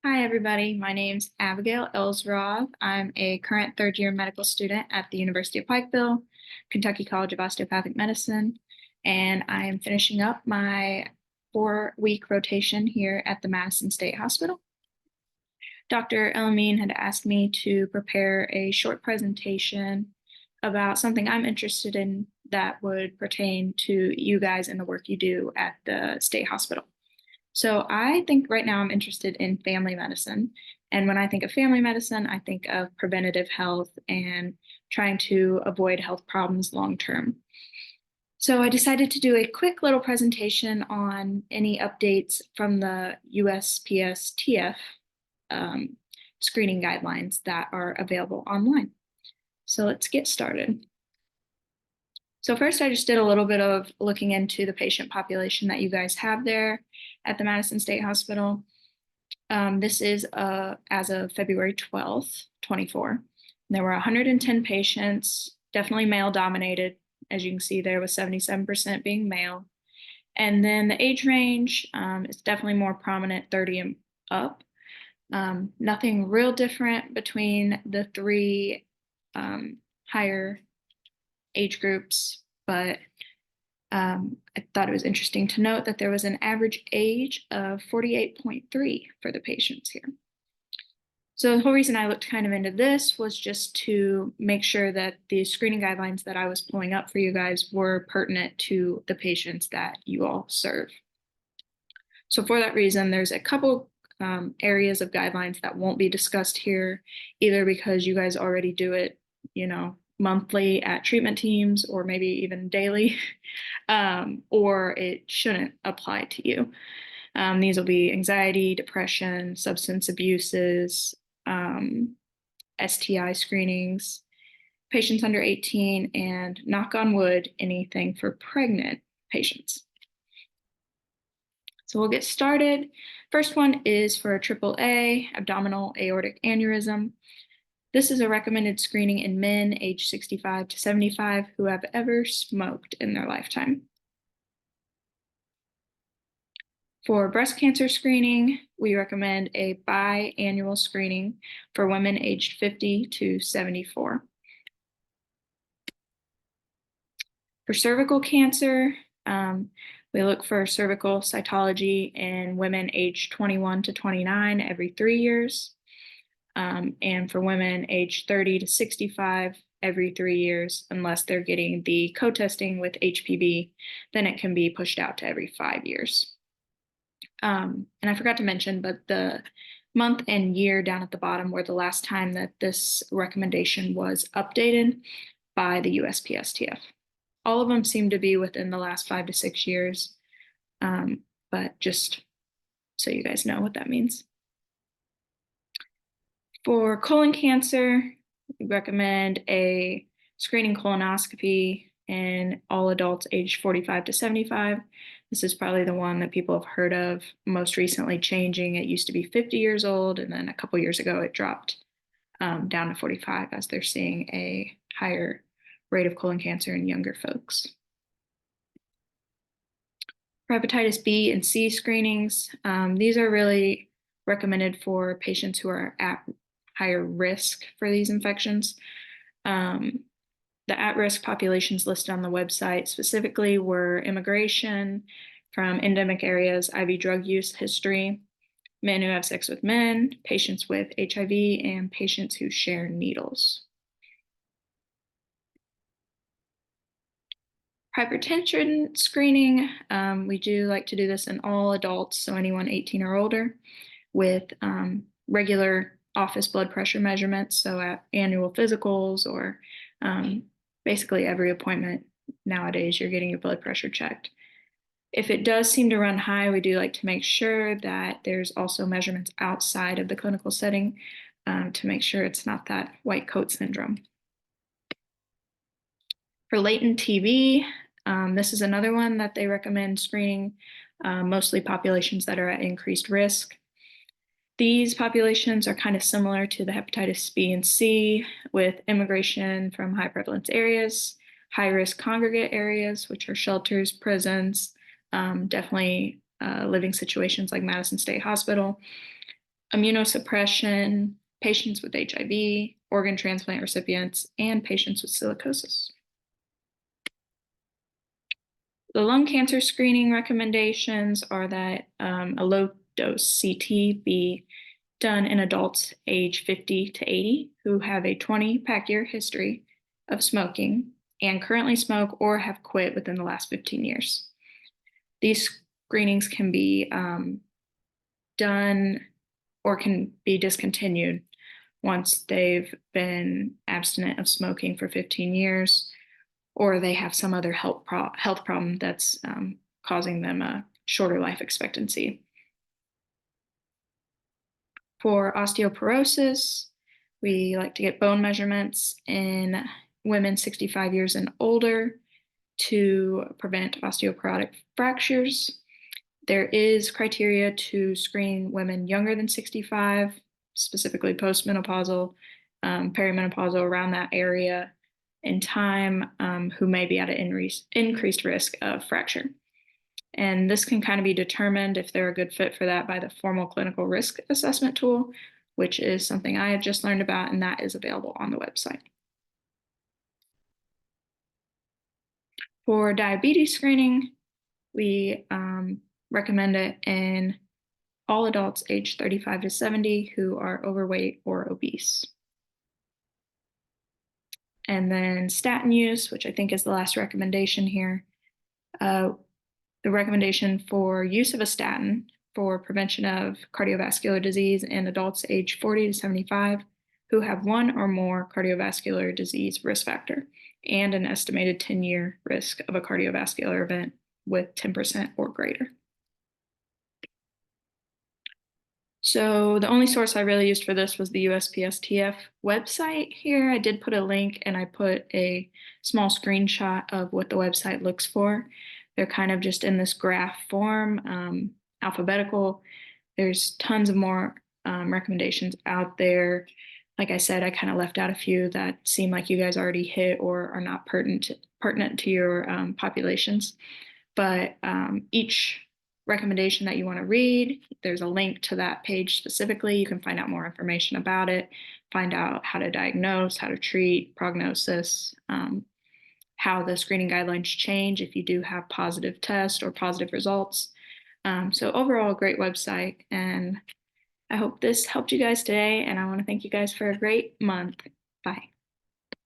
Hi, everybody. My name's Abigail Ellsroth. I'm a current third-year medical student at the University of Pikeville, Kentucky College of Osteopathic Medicine, and I am finishing up my 4-week rotation here at the Madison State Hospital. Dr. Elamine had asked me to prepare a short presentation about something I'm interested in that would pertain to you guys and the work you do at the state hospital. So I think right now I'm interested in family medicine. And when I think of family medicine, I think of preventative health and trying to avoid health problems long term. So I decided to do a quick little presentation on any updates from the USPSTF screening guidelines that are available online. So let's get started. So first, I just did a little bit of looking into the patient population that you guys have there at the Madison State Hospital. This is as of February 12th, 24. There were 110 patients, definitely male dominated. As you can see, there was 77% being male. And then the age range is definitely more prominent, 30 and up. Nothing real different between the three higher age groups, but I thought it was interesting to note that there was an average age of 48.3 for the patients here. So the whole reason I looked kind of into this was just to make sure that the screening guidelines that I was pulling up for you guys were pertinent to the patients that you all serve. So for that reason, there's a couple areas of guidelines that won't be discussed here, either because you guys already do it, monthly at treatment teams or maybe even daily, or it shouldn't apply to you. These will be anxiety, depression, substance abuses, STI screenings, patients under 18, and knock on wood, anything for pregnant patients. So we'll get started. First one is for AAA, abdominal aortic aneurysm. This is a recommended screening in men age 65 to 75 who have ever smoked in their lifetime. For breast cancer screening, we recommend a biannual screening for women aged 50 to 74. For cervical cancer, we look for cervical cytology in women aged 21 to 29 every 3 years. And for women aged 30 to 65 every 3 years, unless they're getting the co-testing with HPV, then it can be pushed out to every 5 years. And I forgot to mention, but the month and year down at the bottom were the last time that this recommendation was updated by the USPSTF. All of them seem to be within the last 5 to 6 years, but just so you guys know what that means. For colon cancer, we recommend a screening colonoscopy in all adults aged 45 to 75. This is probably the one that people have heard of, most recently changing. It used to be 50 years old, and then a couple years ago it dropped down to 45 as they're seeing a higher rate of colon cancer in younger folks. For hepatitis B and C screenings, these are really recommended for patients who are at higher risk for these infections. The at-risk populations listed on the website specifically were immigration from endemic areas, IV drug use history, men who have sex with men, patients with HIV, and patients who share needles. Hypertension screening, we do like to do this in all adults, so anyone 18 or older, with regular office blood pressure measurements, so at annual physicals or basically every appointment nowadays you're getting your blood pressure checked. If it does seem to run high, we do like to make sure that there's also measurements outside of the clinical setting to make sure it's not that white coat syndrome. For latent TB, this is another one that they recommend screening, mostly populations that are at increased risk. These populations are kind of similar to the hepatitis B and C, with immigration from high prevalence areas, high risk congregate areas, which are shelters, prisons, definitely living situations like Madison State Hospital, immunosuppression, patients with HIV, organ transplant recipients, and patients with silicosis. The lung cancer screening recommendations are that a low dose CT be done in adults age 50 to 80 who have a 20-pack year history of smoking and currently smoke or have quit within the last 15 years. These screenings can be done or can be discontinued once they've been abstinent of smoking for 15 years, or they have some other health problem that's causing them a shorter life expectancy. For osteoporosis, we like to get bone measurements in women 65 years and older to prevent osteoporotic fractures. There is criteria to screen women younger than 65, specifically postmenopausal, perimenopausal, around that area in time, who may be at an increased risk of fracture. And this can kind of be determined if they're a good fit for that by the formal clinical risk assessment tool, which is something I have just learned about, and that is available on the website. For diabetes screening, we recommend it in all adults aged 35 to 70 who are overweight or obese. And then statin use, which I think is the last recommendation here. The recommendation for use of a statin for prevention of cardiovascular disease in adults aged 40 to 75 who have one or more cardiovascular disease risk factor and an estimated 10-year risk of a cardiovascular event with 10% or greater. So the only source I really used for this was the USPSTF website here. I did put a link and I put a small screenshot of what the website looks for. They're kind of just in this graph form, alphabetical. There's tons of more recommendations out there. Like I said, I kind of left out a few that seem like you guys already hit or are not pertinent to your populations. But each recommendation that you want to read, there's a link to that page specifically. You can find out more information about it, find out how to diagnose, how to treat, prognosis, how the screening guidelines change if you do have positive tests or positive results. So overall, great website. And I hope this helped you guys today. And I want to thank you guys for a great month. Bye.